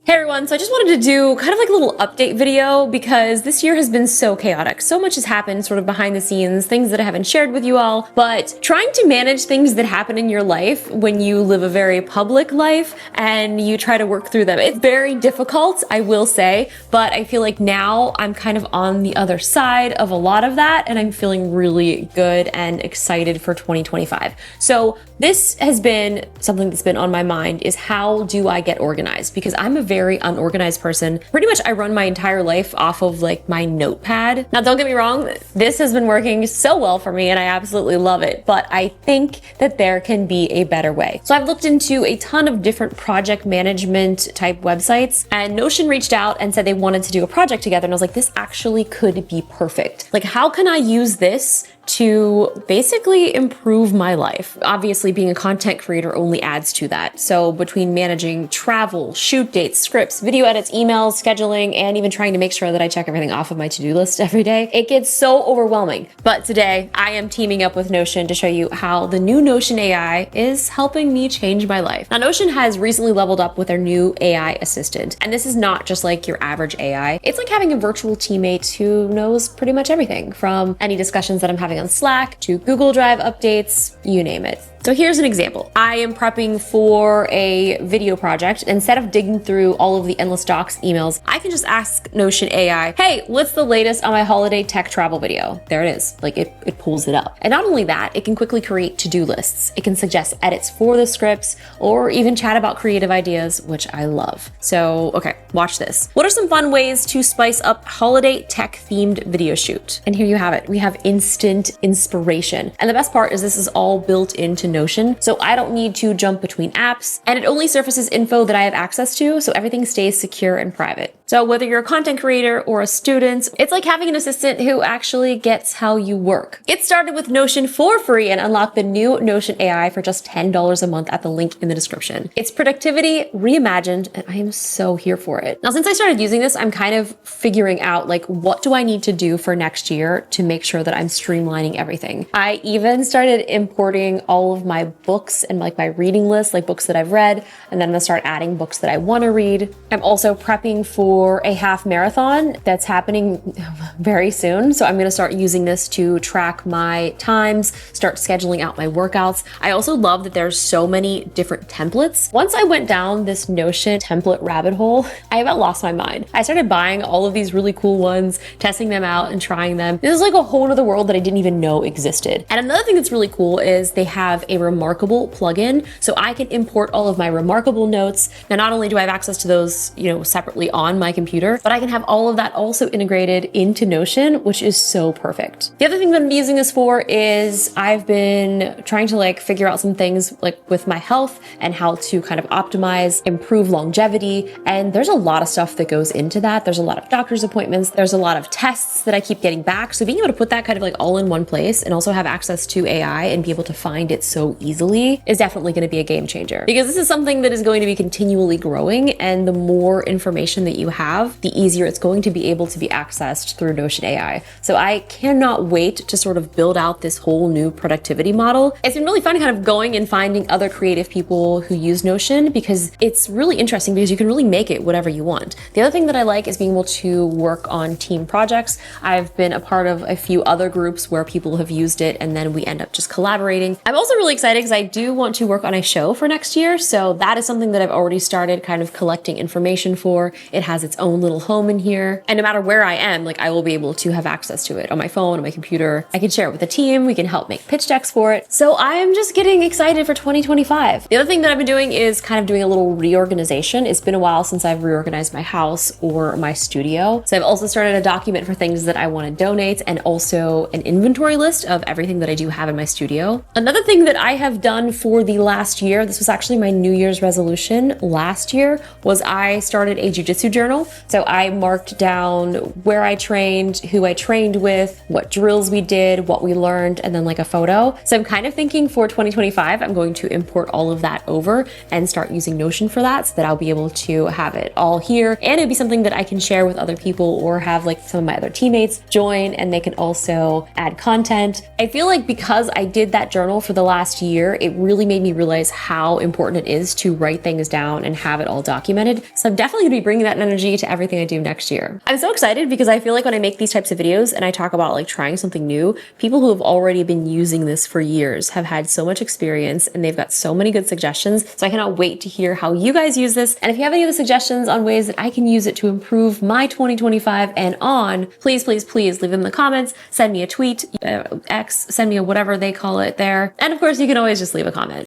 Hey everyone, so I just wanted to do kind of like a little update video because this year has been so chaotic. So much has happened sort of behind the scenes, things that I haven't shared with you all, but trying to manage things that happen in your life when you live a very public life and you try to work through them. It's very difficult, I will say, but I feel like now I'm kind of on the other side of a lot of that and I'm feeling really good and excited for 2025. So this has been something that's been on my mind, is how do I get organized? Because I'm a very unorganized person. Pretty much I run my entire life off of like my notepad. Now don't get me wrong, this has been working so well for me and I absolutely love it, but I think that there can be a better way. So I've looked into a ton of different project management type websites, and Notion reached out and said they wanted to do a project together, and I was like, this actually could be perfect. Like, how can I use this to basically improve my life? Obviously, being a content creator only adds to that. So between managing travel, shoot dates, scripts, video edits, emails, scheduling, and even trying to make sure that I check everything off of my to-do list every day, it gets so overwhelming. But today, I am teaming up with Notion to show you how the new Notion AI is helping me change my life. Now, Notion has recently leveled up with their new AI assistant. And this is not just like your average AI. It's like having a virtual teammate who knows pretty much everything, from any discussions that I'm having on Slack to Google Drive updates, you name it. So here's an example. I am prepping for a video project. Instead of digging through all of the endless docs emails, I can just ask Notion AI, hey, what's the latest on my holiday tech travel video? There it is. Like it pulls it up. And not only that, it can quickly create to-do lists. It can suggest edits for the scripts or even chat about creative ideas, which I love. So, okay, watch this. What are some fun ways to spice up holiday tech themed video shoot? And here you have it. We have instant inspiration. And the best part is this is all built into Notion, so I don't need to jump between apps, and it only surfaces info that I have access to, so everything stays secure and private. So whether you're a content creator or a student, it's like having an assistant who actually gets how you work. Get started with Notion for free and unlock the new Notion AI for just $10 a month at the link in the description. It's productivity reimagined, and I am so here for it. Now, since I started using this, I'm kind of figuring out like, what do I need to do for next year to make sure that I'm streamlining everything. I even started importing all of my books and like my reading list, like books that I've read, and then I'm gonna start adding books that I want to read. I'm also prepping for a half marathon that's happening very soon. So I'm gonna start using this to track my times, start scheduling out my workouts. I also love that there's so many different templates. Once I went down this Notion template rabbit hole, I about lost my mind. I started buying all of these really cool ones, testing them out and trying them. This is like a whole other world that I didn't even know existed. And another thing that's really cool is they have a Remarkable plugin, so I can import all of my Remarkable notes. Now, not only do I have access to those, separately on my computer, but I can have all of that also integrated into Notion, which is so perfect. The other thing that I'm using this for is I've been trying to like figure out some things like with my health and how to kind of optimize, improve longevity. And there's a lot of stuff that goes into that. There's a lot of doctor's appointments. There's a lot of tests that I keep getting back. So being able to put that kind of like all in one place and also have access to AI and be able to find it so easily is definitely going to be a game changer, because this is something that is going to be continually growing, and the more information that you have, the easier it's going to be able to be accessed through Notion AI. So I cannot wait to sort of build out this whole new productivity model. It's been really fun kind of going and finding other creative people who use Notion, because it's really interesting because you can really make it whatever you want. The other thing that I like is being able to work on team projects. I've been a part of a few other groups where people have used it and then we end up just collaborating. I'm also really excited because I do want to work on a show for next year. So that is something that I've already started kind of collecting information for. It has its own little home in here. And no matter where I am, like I will be able to have access to it on my phone, on my computer. I can share it with the team. We can help make pitch decks for it. So I am just getting excited for 2025. The other thing that I've been doing is kind of doing a little reorganization. It's been a while since I've reorganized my house or my studio. So I've also started a document for things that I want to donate, and also an inventory list of everything that I do have in my studio. Another thing that I have done for the last year, this was actually my New Year's resolution last year, was I started a jujitsu journal. So I marked down where I trained, who I trained with, what drills we did, what we learned, and then like a photo. So I'm kind of thinking for 2025, I'm going to import all of that over and start using Notion for that, so that I'll be able to have it all here. And it'd be something that I can share with other people, or have like some of my other teammates join and they can also add content. I feel like because I did that journal for the last last year, it really made me realize how important it is to write things down and have it all documented. So I'm definitely gonna be bringing that energy to everything I do next year. I'm so excited because I feel like when I make these types of videos and I talk about like trying something new, people who have already been using this for years have had so much experience and they've got so many good suggestions. So I cannot wait to hear how you guys use this. And if you have any other suggestions on ways that I can use it to improve my 2025 and on, please, please, please leave them in the comments, send me a tweet, X, send me a whatever they call it there. And of course, you can always just leave a comment.